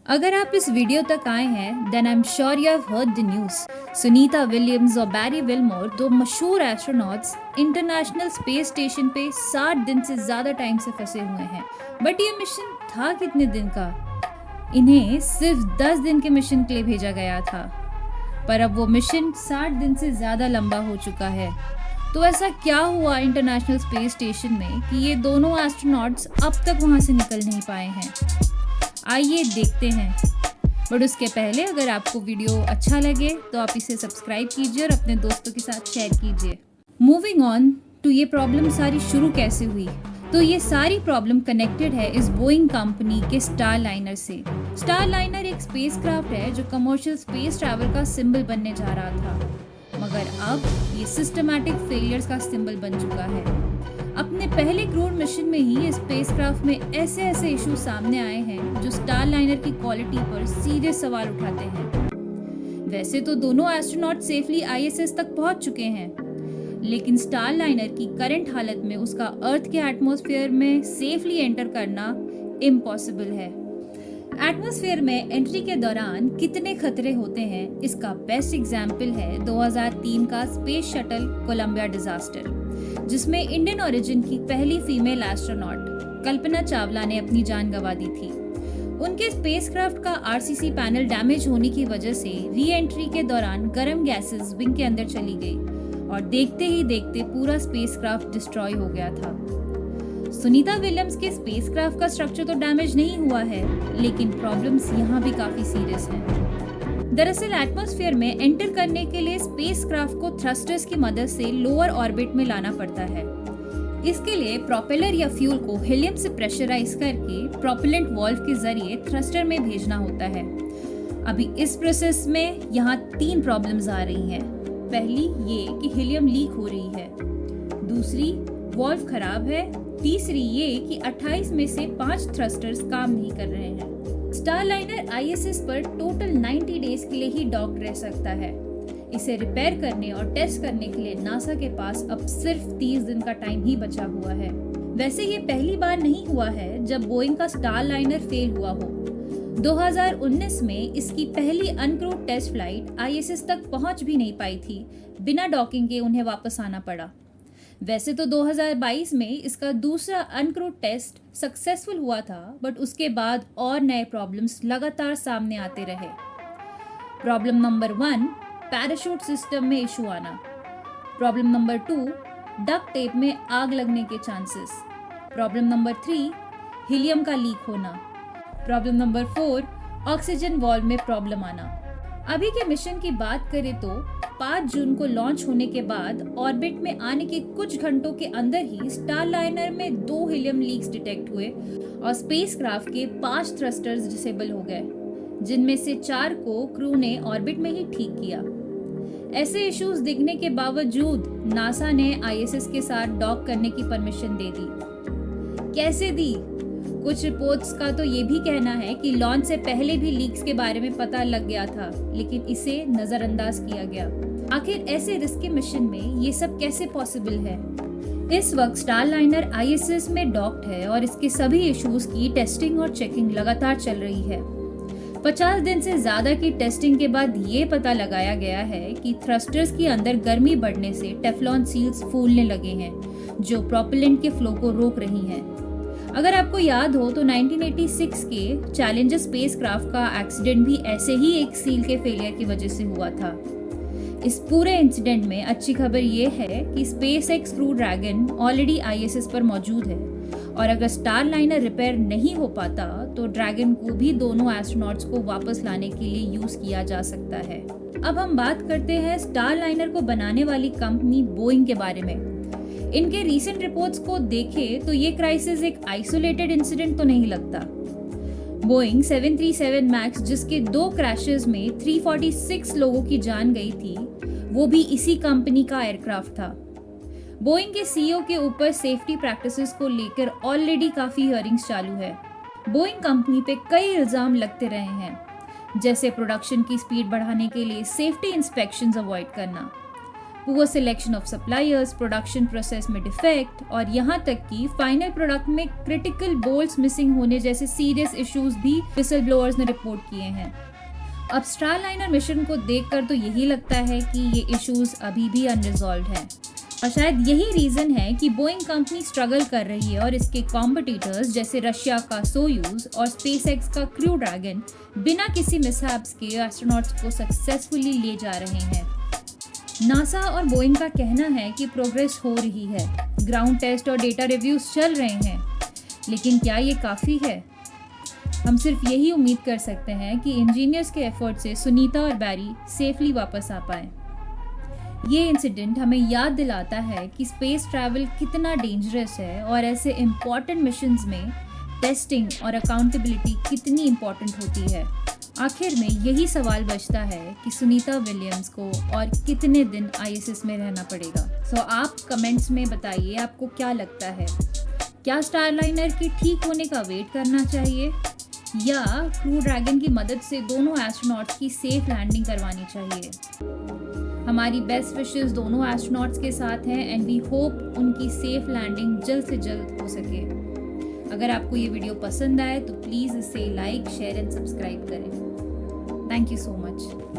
अगर आप इस वीडियो तक आए हैं then I am sure you have heard the news. Sunita Williams और बैरी विलमोर, दो मशहूर एस्ट्रोनॉट्स, इंटरनेशनल स्पेस स्टेशन पे 60 दिन से ज़्यादा टाइम से फंसे हुए हैं। बट ये मिशन था कितने दिन का? इन्हें सिर्फ 10 दिन के मिशन के लिए भेजा गया था, पर अब वो मिशन 60 दिन से ज़्यादा लंबा हो चुका है। तो ऐसा क्या हुआ इंटरनेशनल स्पेस स्टेशन में कि ये दोनों एस्ट्रोनॉट्स अब तक वहाँ से निकल नहीं पाए हैं? आइए देखते हैं। बट उसके पहले अगर आपको वीडियो अच्छा लगे तो आप इसे सब्सक्राइब कीजिए और अपने दोस्तों के साथ शेयर कीजिए। मूविंग ऑन टू ये प्रॉब्लम सारी शुरू कैसे हुई, तो ये सारी प्रॉब्लम कनेक्टेड है इस बोइंग कंपनी के स्टारलाइनर से। स्टारलाइनर एक स्पेसक्राफ्ट है जो कमर्शियल स्पेस ट्रैवल का सिंबल बनने जा रहा था, मगर अब ये सिस्टमैटिक फेलियर्स का सिंबल बन चुका है। अपने पहले क्रूड मिशन में ही स्पेसक्राफ्ट में ऐसे इशू सामने आए हैं जो स्टारलाइनर की क्वालिटी पर सीधे सवाल उठाते हैं। वैसे तो दोनों एस्ट्रोनॉट सेफली आईएसएस तक पहुंच चुके हैं, लेकिन स्टारलाइनर की करंट हालत में उसका अर्थ के एटमॉस्फेयर में सेफली एंटर करना इम्पॉसिबल है। एटमॉस्फेयर में एंट्री के दौरान कितने खतरे होते हैं, इसका बेस्ट एग्जाम्पल है 2003 का स्पेस शटल कोलंबिया डिजास्टर, जिसमें इंडियन ओरिजिन की पहली फीमेल एस्ट्रोनॉट कल्पना चावला ने अपनी जान गंवा दी थी। उनके स्पेसक्राफ्ट का आरसीसी पैनल डैमेज होने की वजह से री एंट्री के दौरान गर्म गैसेस विंग के अंदर चली गई और देखते ही देखते पूरा स्पेसक्राफ्ट डिस्ट्रॉय हो गया था। सुनीता विलियम्स के स्पेसक्राफ्ट का स्ट्रक्चर तो डैमेज नहीं हुआ है, लेकिन प्रॉब्लम्स यहाँ भी काफी सीरियस हैं। दरअसल एटमॉस्फेयर में एंटर करने के लिए स्पेसक्राफ्ट को थ्रस्टर्स की मदद से लोअर ऑर्बिट में लाना पड़ता है। इसके लिए प्रोपेलर या फ्यूल को हीलियम से प्रेशराइज करके प्रोपेलेंट वाल्व के जरिए थ्रस्टर में भेजना होता है। अभी इस प्रोसेस में यहाँ 3 प्रॉब्लम्स आ रही हैं। पहली ये कि हीलियम लीक हो रही है, दूसरी वाल्व खराब है, तीसरी ये कि 28 में से 5 थ्रस्टर्स काम नहीं कर रहे हैं। स्टारलाइनर आईएसएस पर टोटल 90 डेज के लिए ही डॉक्ड रह सकता है। इसे रिपेयर करने और टेस्ट करने के लिए नासा के पास अब सिर्फ 30 दिन का टाइम ही बचा हुआ है। वैसे ये पहली बार नहीं हुआ है जब बोइंग का स्टारलाइनर फेल हुआ हो। 2019 में इसकी पहली अनक्रूड टेस्ट फ्लाइट आईएसएस तक पहुंच भी नहीं पाई थी, बिना डॉकिंग के उन्हें वापस आना पड़ा। वैसे तो 2022 में इसका दूसरा अनक्रूड टेस्ट सक्सेसफुल हुआ था, बट उसके बाद और नए प्रॉब्लम्स लगातार सामने आते रहे। प्रॉब्लम नंबर 1, पैराशूट सिस्टम में इशू आना। प्रॉब्लम नंबर 2, डक्ट टेप में आग लगने के चांसेस। प्रॉब्लम नंबर 3, हीलियम का लीक होना। प्रॉब्लम नंबर 4, ऑक्सीजन वाल्व में प्रॉब्लम आना। अभी के मिशन की बात करें तो 5 जून को लॉन्च होने के बाद ऑर्बिट में आने के कुछ घंटों के अंदर ही स्टारलाइनर में 2 हीलियम लीक्स डिटेक्ट हुए और स्पेसक्राफ्ट के 5 थ्रस्टर्स डिसेबल हो गए, जिनमें से 4 को क्रू ने ऑर्बिट में ही ठीक किया। ऐसे इश्यूज दिखने के बावजूद नासा ने आईएसएस के साथ डॉक करने की परमिशन दे दी। कैसे दी? कुछ रिपोर्ट्स का तो ये भी कहना है कि लॉन्च से पहले भी लीक्स के बारे में पता लग गया था, लेकिन इसे नजरअंदाज किया गया। आखिर ऐसे रिस्की मिशन में ये सब कैसे पॉसिबल है? इस वक्त स्टारलाइनर आईएसएस में डॉक्ड है और इसके सभी इश्यूज की टेस्टिंग और चेकिंग लगातार चल रही है। 50 दिन से ज्यादा की टेस्टिंग के बाद ये पता लगाया गया है कि थ्रस्टर्स के अंदर गर्मी बढ़ने से टेफ्लॉन सील्स फूलने लगे हैं, जो प्रोपेलेंट के फ्लो को रोक रही हैं। अगर आपको याद हो तो 1986 के चैलेंजर स्पेसक्राफ्ट का एक्सीडेंट भी ऐसे ही एक सील के फेलियर की वजह से हुआ था। इस पूरे इंसिडेंट में अच्छी खबर ये है कि SpaceX crew dragon already ISS पर मौजूद है, और अगर स्टारलाइनर रिपेयर नहीं हो पाता तो ड्रैगन को भी दोनों एस्ट्रोनॉट्स को वापस लाने के लिए यूज किया जा सकता है। अब हम बात करते हैं स्टारलाइनर को बनाने वाली कंपनी बोइंग के बारे में। इनके रीसेंट रिपोर्ट्स को देखें तो ये क्राइसिस एक आइसोलेटेड इंसिडेंट तो नहीं लगता। बोइंग 737 मैक्स, जिसके 2 क्रैशेस में 346 लोगों की जान गई थी, वो भी इसी कंपनी का एयरक्राफ्ट था। बोइंग के सीईओ के ऊपर सेफ्टी प्रैक्टिसेस को लेकर ऑलरेडी काफी हियरिंग्स चालू है। बोइंग कंपनी पे कई इल्जाम लगते रहे हैं, जैसे प्रोडक्शन की स्पीड बढ़ाने के लिए सेफ्टी इंस्पेक्शंस अवॉइड करना, poor selection of suppliers, production process में डिफेक्ट और यहाँ तक कि फाइनल प्रोडक्ट में क्रिटिकल बोल्ट्स मिसिंग होने जैसे सीरियस इश्यूज भी विसल ब्लोअर्स ने रिपोर्ट किए हैं। अब स्टारलाइनर मिशन को देखकर तो यही लगता है कि ये इश्यूज अभी भी अनरिजॉल्व्ड हैं और शायद यही रीजन है कि बोइंग कंपनी स्ट्रगल कर रही है और इसके कॉम्पिटिटर्स जैसे रशिया का सोयूज और स्पेसएक्स का क्रू ड्रैगन बिना किसी मिसहैप्स के एस्ट्रोनॉट्स को सक्सेसफुली ले जा रहे हैं। नासा और बोइंग का कहना है कि प्रोग्रेस हो रही है, ग्राउंड टेस्ट और डेटा रिव्यूज चल रहे हैं, लेकिन क्या ये काफ़ी है? हम सिर्फ यही उम्मीद कर सकते हैं कि इंजीनियर्स के एफर्ट से सुनीता और बैरी सेफली वापस आ पाए। ये इंसिडेंट हमें याद दिलाता है कि स्पेस ट्रैवल कितना डेंजरस है और ऐसे इम्पॉर्टेंट मिशंस में टेस्टिंग और अकाउंटेबिलिटी कितनी इम्पॉर्टेंट होती है। आखिर में यही सवाल बचता है कि सुनीता विलियम्स को और कितने दिन ISS में रहना पड़ेगा। सो आप कमेंट्स में बताइए आपको क्या लगता है, क्या स्टारलाइनर के ठीक होने का वेट करना चाहिए या क्रू ड्रैगन की मदद से दोनों एस्ट्रोनॉट्स की सेफ लैंडिंग करवानी चाहिए? हमारी बेस्ट विशेस दोनों एस्ट्रोनॉट्स के साथ हैं एंड वी होप उनकी सेफ लैंडिंग जल्द से जल्द हो सके। अगर आपको ये वीडियो पसंद आए तो प्लीज़ इसे लाइक, शेयर एंड सब्सक्राइब करें। Thank you so much.